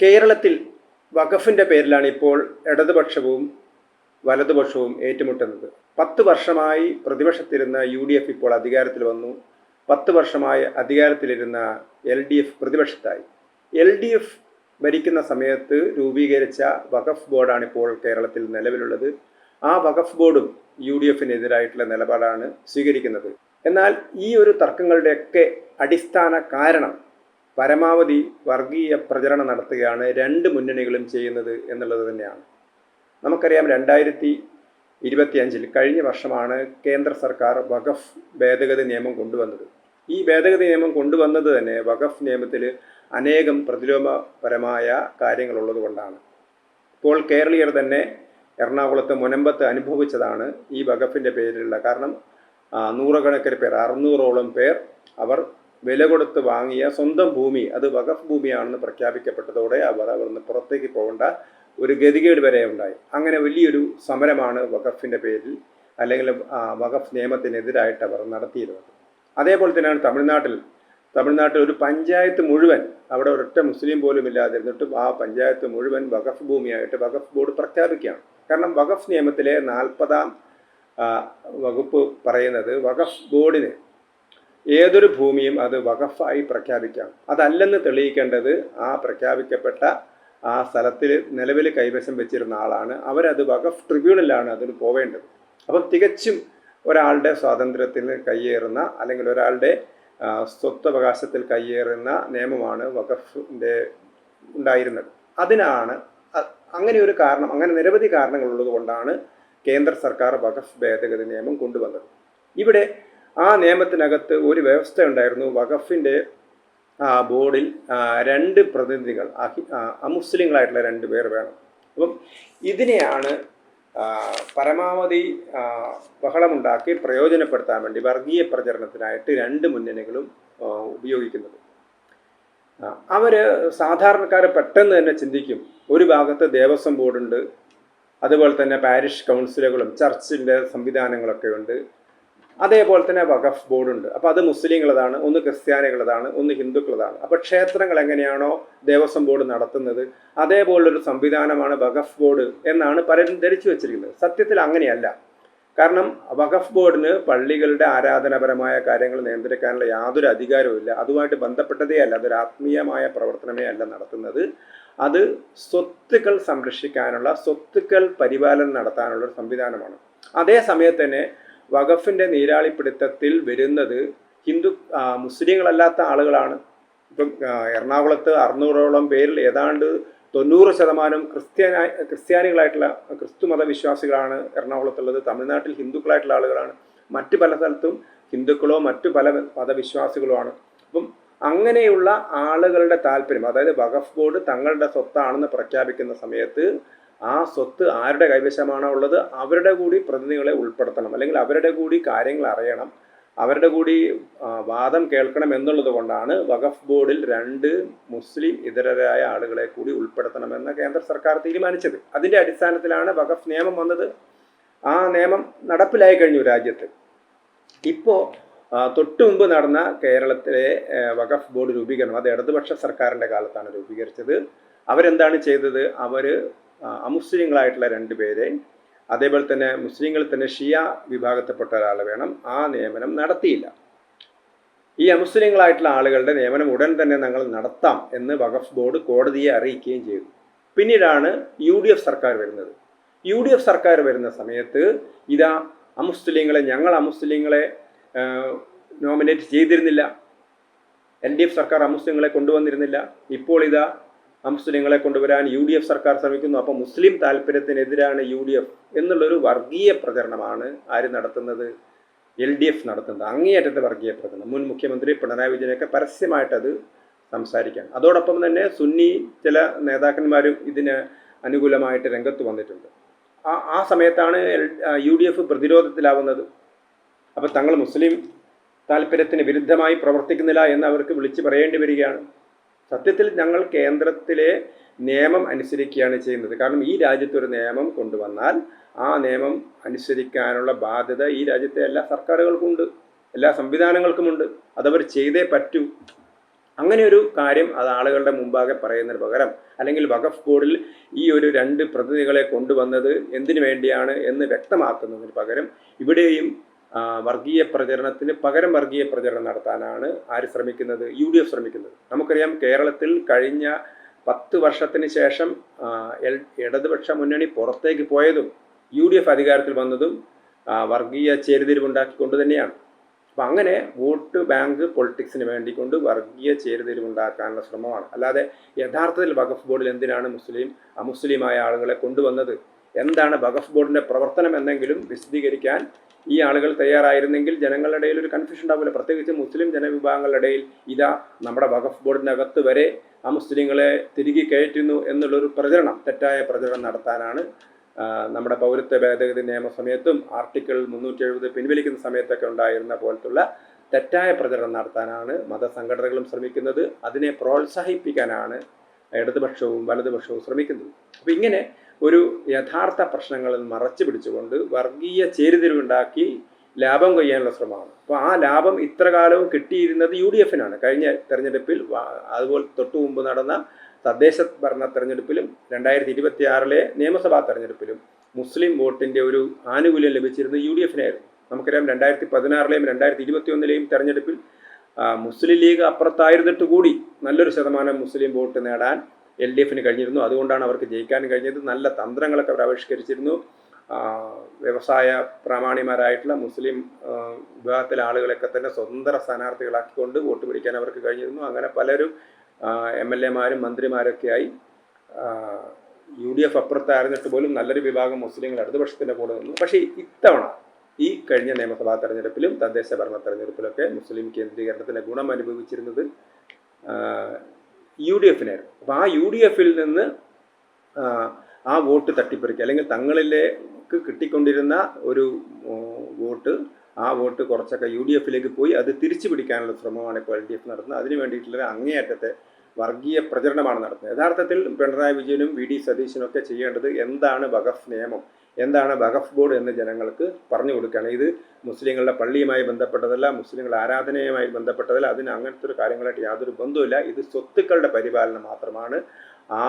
കേരളത്തിൽ വഖഫിൻ്റെ പേരിലാണ് ഇപ്പോൾ ഇടതുപക്ഷവും വലതുപക്ഷവും ഏറ്റുമുട്ടുന്നത്. 10 വർഷമായി പ്രതിപക്ഷത്തിരുന്ന UDF ഇപ്പോൾ അധികാരത്തിൽ വന്നു. 10 വർഷമായി അധികാരത്തിലിരുന്ന LDF പ്രതിപക്ഷത്തായി. LDF ഭരിക്കുന്ന സമയത്ത് രൂപീകരിച്ച വഖഫ് ബോർഡാണ് ഇപ്പോൾ കേരളത്തിൽ നിലവിലുള്ളത്. ആ വഖഫ് ബോർഡും UDFനെതിരായിട്ടുള്ള നിലപാടാണ് സ്വീകരിക്കുന്നത്. എന്നാൽ ഈ ഒരു തർക്കങ്ങളുടെയൊക്കെ അടിസ്ഥാന കാരണം പരമാവധി വർഗീയ പ്രചരണം നടത്തുകയാണ് രണ്ട് മുന്നണികളും ചെയ്യുന്നത് എന്നുള്ളത് തന്നെയാണ്. നമുക്കറിയാം 2025 കഴിഞ്ഞ വർഷമാണ് കേന്ദ്ര സർക്കാർ വഖഫ് ഭേദഗതി നിയമം കൊണ്ടുവന്നത്. ഈ ഭേദഗതി നിയമം കൊണ്ടുവന്നത് തന്നെ വഖഫ് നിയമത്തിൽ അനേകം പ്രതിലോമപരമായ കാര്യങ്ങളുള്ളത് കൊണ്ടാണ്. ഇപ്പോൾ കേരളീയർ തന്നെ എറണാകുളത്ത് മുനമ്പത്ത് അനുഭവിച്ചതാണ് ഈ വഖഫിൻ്റെ പേരിലുള്ള. കാരണം നൂറുകണക്കിന് പേർ, 600ഓളം പേർ അവർ വില കൊടുത്ത് വാങ്ങിയ സ്വന്തം ഭൂമി അത് വഖഫ് ഭൂമിയാണെന്ന് പ്രഖ്യാപിക്കപ്പെട്ടതോടെ അവർ അവിടുന്ന് പുറത്തേക്ക് പോകേണ്ട ഒരു ഗതികേട് വരെ ഉണ്ടായി. അങ്ങനെ വലിയൊരു സമരമാണ് വഖഫിൻ്റെ പേരിൽ അല്ലെങ്കിൽ വഖഫ് നിയമത്തിനെതിരായിട്ട് അവർ നടത്തിയിരുന്നത്. അതേപോലെ തന്നെയാണ് തമിഴ്നാട്ടിൽ ഒരു പഞ്ചായത്ത് മുഴുവൻ, അവിടെ ഒരൊറ്റ മുസ്ലിം പോലും ഇല്ലാതിരുന്നിട്ടും ആ പഞ്ചായത്ത് മുഴുവൻ വഖഫ് ഭൂമിയായിട്ട് വഖഫ് ബോർഡ് പ്രഖ്യാപിക്കുകയാണ്. കാരണം വഖഫ് നിയമത്തിലെ 40-ാം വകുപ്പ് പറയുന്നത് വഖഫ് ബോർഡിന് ഏതൊരു ഭൂമിയും അത് വഖഫായി പ്രഖ്യാപിക്കാം. അതല്ലെന്ന് തെളിയിക്കേണ്ടത് ആ പ്രഖ്യാപിക്കപ്പെട്ട ആ സ്ഥലത്തിൽ നിലവിൽ കൈവശം വെച്ചിരുന്ന ആളാണ്. അവരത് വഖഫ് ട്രിബ്യൂണലാണ് അതിന് പോവേണ്ടത്. അപ്പം തികച്ചും ഒരാളുടെ സ്വാതന്ത്ര്യത്തിന് കയ്യേറുന്ന അല്ലെങ്കിൽ ഒരാളുടെ സ്വത്തവകാശത്തിൽ കയ്യേറുന്ന നിയമമാണ് വഖഫിൻ്റെ ഉണ്ടായിരുന്നത്. അതിനാണ് അങ്ങനെ ഒരു കാരണം, അങ്ങനെ നിരവധി കാരണങ്ങളുള്ളത് കൊണ്ടാണ് കേന്ദ്ര സർക്കാർ വഖഫ് ഭേദഗതി നിയമം കൊണ്ടുവന്നത്. ഇവിടെ ആ നിയമത്തിനകത്ത് ഒരു വ്യവസ്ഥ ഉണ്ടായിരുന്നു. വഖഫിൻ്റെ ബോർഡിൽ 2 പ്രതിനിധികൾ, അമുസ്ലിങ്ങളായിട്ടുള്ള 2 പേർ വേണം. അപ്പം ഇതിനെയാണ് പരമാവധി ബഹളമുണ്ടാക്കി പ്രയോജനപ്പെടുത്താൻ വേണ്ടി വർഗീയ പ്രചരണത്തിനായിട്ട് 2 മുന്നണികളും ഉപയോഗിക്കുന്നത്. അവർ സാധാരണക്കാരെ പെട്ടെന്ന് തന്നെ ചിന്തിക്കും, ഒരു ഭാഗത്ത് ദേവസ്വം ബോർഡുണ്ട്, അതുപോലെ തന്നെ പാരിഷ് കൗൺസിലുകളും ചർച്ചിൻ്റെ സംവിധാനങ്ങളൊക്കെ ഉണ്ട്, അതേപോലെ തന്നെ വഖഫ് ബോർഡുണ്ട്. അപ്പോൾ അത് മുസ്ലിങ്ങളതാണ്, ഒന്ന് ക്രിസ്ത്യാനികളതാണ്, ഒന്ന് ഹിന്ദുക്കളതാണ്. അപ്പോൾ ക്ഷേത്രങ്ങൾ എങ്ങനെയാണോ ദേവസ്വം ബോർഡ് നടത്തുന്നത് അതേപോലൊരു സംവിധാനമാണ് വഖഫ് ബോർഡ് എന്നാണ് പലരും ധരിച്ചു വച്ചിരിക്കുന്നത്. സത്യത്തിൽ അങ്ങനെയല്ല. കാരണം വഖഫ് ബോർഡിന് പള്ളികളുടെ ആരാധനാപരമായ കാര്യങ്ങൾ നിയന്ത്രിക്കാനുള്ള യാതൊരു അധികാരവും ഇല്ല. അതുമായിട്ട് ബന്ധപ്പെട്ടതേ അല്ല. അതൊരു ആത്മീയമായ പ്രവർത്തനമേ അല്ല നടത്തുന്നത്. അത് സ്വത്തുക്കൾ സംരക്ഷിക്കാനുള്ള, സ്വത്തുക്കൾ പരിപാലനം നടത്താനുള്ള ഒരു സംവിധാനമാണ്. അതേ സമയത്ത് തന്നെ വഖഫിൻ്റെ നീരാളിപ്പിടുത്തത്തിൽ വരുന്നത് മുസ്ലിങ്ങളല്ലാത്ത ആളുകളാണ്. ഇപ്പം എറണാകുളത്ത് 600ഓളം പേരിൽ ഏതാണ്ട് 90% ക്രിസ്ത്യാനികളായിട്ടുള്ള ക്രിസ്തു മതവിശ്വാസികളാണ് എറണാകുളത്തുള്ളത്. തമിഴ്നാട്ടിൽ ഹിന്ദുക്കളായിട്ടുള്ള ആളുകളാണ്. മറ്റു പല സ്ഥലത്തും ഹിന്ദുക്കളോ മറ്റു പല മതവിശ്വാസികളോ ആണ്. അപ്പം അങ്ങനെയുള്ള ആളുകളുടെ താല്പര്യം, അതായത് വഖഫ് ബോർഡ് തങ്ങളുടെ സ്വത്താണെന്ന് പ്രഖ്യാപിക്കുന്ന സമയത്ത് ആ സ്വത്ത് ആരുടെ കൈവശമാണോ ഉള്ളത് അവരുടെ കൂടി പ്രതിനിധികളെ ഉൾപ്പെടുത്തണം, അല്ലെങ്കിൽ അവരുടെ കൂടി കാര്യങ്ങൾ അറിയണം, അവരുടെ കൂടി വാദം കേൾക്കണം എന്നുള്ളത് കൊണ്ടാണ് വഖഫ് ബോർഡിൽ 2 മുസ്ലിം ഇതരരായ ആളുകളെ കൂടി ഉൾപ്പെടുത്തണമെന്ന് കേന്ദ്ര സർക്കാർ തീരുമാനിച്ചത്. അതിൻ്റെ അടിസ്ഥാനത്തിലാണ് വഖഫ് നിയമം വന്നത്. ആ നിയമം നടപ്പിലായി കഴിഞ്ഞു രാജ്യത്ത്. ഇപ്പോൾ തൊട്ടു മുമ്പ് നടന്ന കേരളത്തിലെ വഖഫ് ബോർഡ് രൂപീകരണം അത് ഇടതുപക്ഷ സർക്കാരിൻ്റെ കാലത്താണ് രൂപീകരിച്ചത്. അവരെന്താണ് ചെയ്തത്? അവർ അമുസ്ലിങ്ങളായിട്ടുള്ള 2 പേരെ, അതേപോലെ തന്നെ മുസ്ലിങ്ങളിൽ തന്നെ ഷിയ വിഭാഗത്തിൽപ്പെട്ട ഒരാളെ വേണം, ആ നിയമനം നടത്തിയില്ല. ഈ അമുസ്ലിങ്ങളായിട്ടുള്ള ആളുകളുടെ നിയമനം ഉടൻ തന്നെ ഞങ്ങൾ നടത്താം എന്ന് വഖഫ് ബോർഡ് കോടതിയെ അറിയിക്കുകയും ചെയ്തു. പിന്നീടാണ് UDF സർക്കാർ വരുന്നത്. UDF സർക്കാർ വരുന്ന സമയത്ത് ഇതാ ഞങ്ങൾ അമുസ്ലിങ്ങളെ നോമിനേറ്റ് ചെയ്തിരുന്നില്ല, LDF സർക്കാർ അമുസ്ലിങ്ങളെ കൊണ്ടുവന്നിരുന്നില്ല. ഇപ്പോൾ ഇതാ അമുസ്ലിങ്ങളെ കൊണ്ടുവരാൻ UDF സർക്കാർ ശ്രമിക്കുന്നു. അപ്പോൾ മുസ്ലിം താല്പര്യത്തിനെതിരാണ് UDF എന്നുള്ളൊരു വർഗീയ പ്രചരണമാണ് ആര് നടത്തുന്നത്? LDF നടത്തുന്നത്. അങ്ങേയറ്റത്തെ വർഗീയ പ്രചരണം. മുൻ മുഖ്യമന്ത്രി പിണറായി വിജയനൊക്കെ പരസ്യമായിട്ടത് സംസാരിക്കാൻ. അതോടൊപ്പം തന്നെ സുന്നി ചില നേതാക്കന്മാരും ഇതിന് അനുകൂലമായിട്ട് രംഗത്ത് വന്നിട്ടുണ്ട്. ആ സമയത്താണ് UDF പ്രതിരോധത്തിലാവുന്നത്. അപ്പോൾ തങ്ങൾ മുസ്ലിം താല്പര്യത്തിന് വിരുദ്ധമായി പ്രവർത്തിക്കുന്നില്ല എന്ന് അവർക്ക് വിളിച്ച് പറയേണ്ടി വരികയാണ്. സത്യത്തിൽ ഞങ്ങൾ കേന്ദ്രത്തിലെ നിയമം അനുസരിക്കുകയാണ് ചെയ്യുന്നത്. കാരണം ഈ രാജ്യത്തൊരു നിയമം കൊണ്ടുവന്നാൽ ആ നിയമം അനുസരിക്കാനുള്ള ബാധ്യത ഈ രാജ്യത്തെ എല്ലാ സർക്കാരുകൾക്കുമുണ്ട്, എല്ലാ സംവിധാനങ്ങൾക്കുമുണ്ട്. അതവർ ചെയ്തേ പറ്റൂ. അങ്ങനെ ഒരു കാര്യം അത് ആളുകളുടെ മുമ്പാകെ പറയുന്നതിന് പകരം, അല്ലെങ്കിൽ വഖഫ് ബോർഡിൽ ഈ ഒരു 2 പ്രതിനിധികളെ കൊണ്ടുവന്നത് എന്തിനു വേണ്ടിയാണ് എന്ന് വ്യക്തമാക്കുന്നതിന് പകരം ഇവിടെയും വർഗീയ പ്രചരണത്തിന് പകരം വർഗീയ പ്രചരണം നടത്താനാണ് ആര് ശ്രമിക്കുന്നത്? UDF ശ്രമിക്കുന്നത്. നമുക്കറിയാം, കേരളത്തിൽ കഴിഞ്ഞ 10 വർഷത്തിന് ശേഷം ഇടതുപക്ഷ മുന്നണി പുറത്തേക്ക് പോയതും UDF അധികാരത്തിൽ വന്നതും വർഗീയ ചേരിതിരിവുണ്ടാക്കിക്കൊണ്ട് തന്നെയാണ്. അപ്പം അങ്ങനെ വോട്ട് ബാങ്ക് പൊളിറ്റിക്സിന് വേണ്ടിക്കൊണ്ട് വർഗീയ ചേരിതിരിവുണ്ടാക്കാനുള്ള ശ്രമമാണ്. അല്ലാതെ യഥാർത്ഥത്തിൽ വഖഫ് ബോർഡിൽ എന്തിനാണ് അമുസ്ലിമായ ആളുകളെ കൊണ്ടുവന്നത്, എന്താണ് വഖഫ് ബോർഡിൻ്റെ പ്രവർത്തനം എന്നെങ്കിലും വിശദീകരിക്കാൻ ഈ ആളുകൾ തയ്യാറായിരുന്നെങ്കിൽ ജനങ്ങളുടെ ഇടയിൽ ഒരു കൺഫ്യൂഷൻ ഉണ്ടാവില്ല. പ്രത്യേകിച്ച് മുസ്ലിം ജനവിഭാഗങ്ങളുടെ ഇടയിൽ ഇതാ നമ്മുടെ വഖഫ് ബോർഡിനകത്ത് വരെ മുസ്ലിങ്ങളെ തിരികെ കയറ്റുന്നു എന്നുള്ളൊരു പ്രചരണം, തെറ്റായ പ്രചരണം നടത്താനാണ് നമ്മുടെ പൗരത്വ ഭേദഗതി നിയമ സമയത്തും ആർട്ടിക്കിൾ 370 പിൻവലിക്കുന്ന സമയത്തൊക്കെ ഉണ്ടായിരുന്ന പോലത്തുള്ള തെറ്റായ പ്രചരണം നടത്താനാണ് മതസംഘടനകളും ശ്രമിക്കുന്നത്. അതിനെ പ്രോത്സാഹിപ്പിക്കാനാണ് ഇടതുപക്ഷവും വലതുപക്ഷവും ശ്രമിക്കുന്നത്. അപ്പോൾ ഇങ്ങനെ ഒരു യഥാർത്ഥ പ്രശ്നങ്ങളിൽ മറച്ചു പിടിച്ചുകൊണ്ട് വർഗീയ ചേരിതിരിവുണ്ടാക്കി ലാഭം കൊയ്യാനുള്ള ശ്രമമാണ്. അപ്പോൾ ആ ലാഭം ഇത്ര കാലവും കിട്ടിയിരുന്നത് UDF-നാണ്. കഴിഞ്ഞ തെരഞ്ഞെടുപ്പിൽ, അതുപോലെ തൊട്ടു മുമ്പ് നടന്ന തദ്ദേശ ഭരണ തെരഞ്ഞെടുപ്പിലും 2026 നിയമസഭാ തെരഞ്ഞെടുപ്പിലും മുസ്ലിം വോട്ടിൻ്റെ ഒരു ആനുകൂല്യം ലഭിച്ചിരുന്നത് UDF-നായിരുന്നു. നമുക്കറിയാം, 2016 2021 തെരഞ്ഞെടുപ്പിൽ മുസ്ലിം ലീഗ് അപ്പുറത്തായിരുന്നിട്ട് കൂടി നല്ലൊരു ശതമാനം മുസ്ലിം വോട്ട് നേടാൻ LDF-ന് കഴിഞ്ഞിരുന്നു. അതുകൊണ്ടാണ് അവർക്ക് ജയിക്കാൻ കഴിഞ്ഞത്. നല്ല തന്ത്രങ്ങളൊക്കെ അവർ ആവിഷ്കരിച്ചിരുന്നു. വ്യവസായ പ്രാമാണികമാരായിട്ടുള്ള മുസ്ലിം വിഭാഗത്തിലെ ആളുകളൊക്കെ തന്നെ സ്വതന്ത്ര സ്ഥാനാർത്ഥികളാക്കിക്കൊണ്ട് വോട്ട് പിടിക്കാൻ അവർക്ക് കഴിഞ്ഞിരുന്നു. അങ്ങനെ പലരും MLA-മാരും മന്ത്രിമാരൊക്കെയായി. UDF അപ്പുറത്തായിരുന്നിട്ട് പോലും നല്ലൊരു വിഭാഗം മുസ്ലിങ്ങൾ ഇടതുപക്ഷത്തിൻ്റെ കൂടെ നിന്നു. പക്ഷേ ഇത്തവണ ഈ കഴിഞ്ഞ നിയമസഭാ തെരഞ്ഞെടുപ്പിലും തദ്ദേശ ഭരണ തെരഞ്ഞെടുപ്പിലൊക്കെ മുസ്ലിം കേന്ദ്രീകരണത്തിൻ്റെ ഗുണം അനുഭവിച്ചിരുന്നത് UDF-നായിരുന്നു. അപ്പോൾ ആ UDF-ൽ നിന്ന് ആ വോട്ട് തട്ടിപ്പറിക്കുക, അല്ലെങ്കിൽ തങ്ങളിലേക്ക് കിട്ടിക്കൊണ്ടിരുന്ന ഒരു വോട്ട്, ആ വോട്ട് കുറച്ചൊക്കെ UDF-ലേക്ക് പോയി അത് തിരിച്ചു പിടിക്കാനുള്ള ശ്രമമാണ് ഇപ്പോൾ LDF നടത്തുന്നത്. അതിന് വേണ്ടിയിട്ടുള്ള അങ്ങേയറ്റത്തെ വർഗീയ പ്രചരണമാണ് നടത്തുന്നത്. യഥാർത്ഥത്തിൽ പിണറായി വിജയനും VD സതീശനും ഒക്കെ ചെയ്യേണ്ടത് എന്താണ് വഖഫ് നിയമം, എന്താണ് വഖഫ് ബോർഡ് എന്ന് ജനങ്ങൾക്ക് പറഞ്ഞു കൊടുക്കുകയാണ്. ഇത് മുസ്ലിങ്ങളുടെ പള്ളിയുമായി ബന്ധപ്പെട്ടതല്ല, മുസ്ലിങ്ങളുടെ ആരാധനയുമായി ബന്ധപ്പെട്ടതല്ല, അതിന് അങ്ങനത്തെ ഒരു കാര്യങ്ങളായിട്ട് യാതൊരു ബന്ധവുമില്ല. ഇത് സ്വത്തുക്കളുടെ പരിപാലനം മാത്രമാണ്. ആ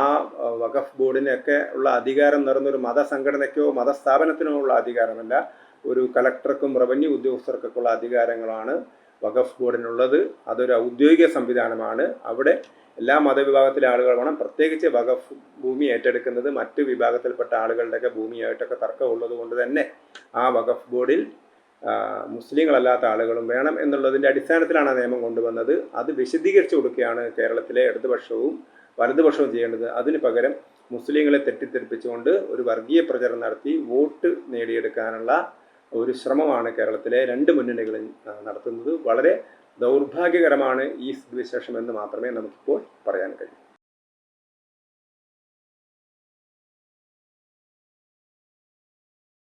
വഖഫ് ബോർഡിനൊക്കെ ഉള്ള അധികാരം നിറഞ്ഞൊരു മതസംഘടനയ്ക്കോ മതസ്ഥാപനത്തിനോ ഉള്ള അധികാരമല്ല, ഒരു കളക്ടർക്കും റവന്യൂ ഉദ്യോഗസ്ഥർക്കൊക്കെ ഉള്ള അധികാരങ്ങളാണ് വഖഫ് ബോർഡിനുള്ളത്. അതൊരു ഔദ്യോഗിക സംവിധാനമാണ്. അവിടെ എല്ലാ മതവിഭാഗത്തിലെ ആളുകൾ വേണം. പ്രത്യേകിച്ച് വഖഫ് ഭൂമി ഏറ്റെടുക്കുന്നത് മറ്റ് വിഭാഗത്തിൽപ്പെട്ട ആളുകളുടെയൊക്കെ ഭൂമിയായിട്ടൊക്കെ തർക്കമുള്ളത് കൊണ്ട് തന്നെ ആ വഖഫ് ബോർഡിൽ മുസ്ലിങ്ങളല്ലാത്ത ആളുകളും വേണം എന്നുള്ളതിൻ്റെ അടിസ്ഥാനത്തിലാണ് ആ നിയമം കൊണ്ടുവന്നത്. അത് വിശദീകരിച്ചു കൊടുക്കുകയാണ് കേരളത്തിലെ ഇടതുപക്ഷവും വലതുപക്ഷവും ചെയ്യേണ്ടത്. അതിന് പകരം മുസ്ലിങ്ങളെ തെറ്റിദ്ധരിപ്പിച്ചുകൊണ്ട് ഒരു വർഗീയ പ്രചരണം നടത്തി വോട്ട് നേടിയെടുക്കാനുള്ള ഒരു ശ്രമമാണ് കേരളത്തിലെ 2 മുന്നണികളും നടത്തുന്നത്. വളരെ ദൗർഭാഗ്യകരമാണ് ഈ സ്ഥിതിവിശേഷം എന്ന് മാത്രമേ നമുക്കിപ്പോൾ പറയാൻ കഴിയൂ.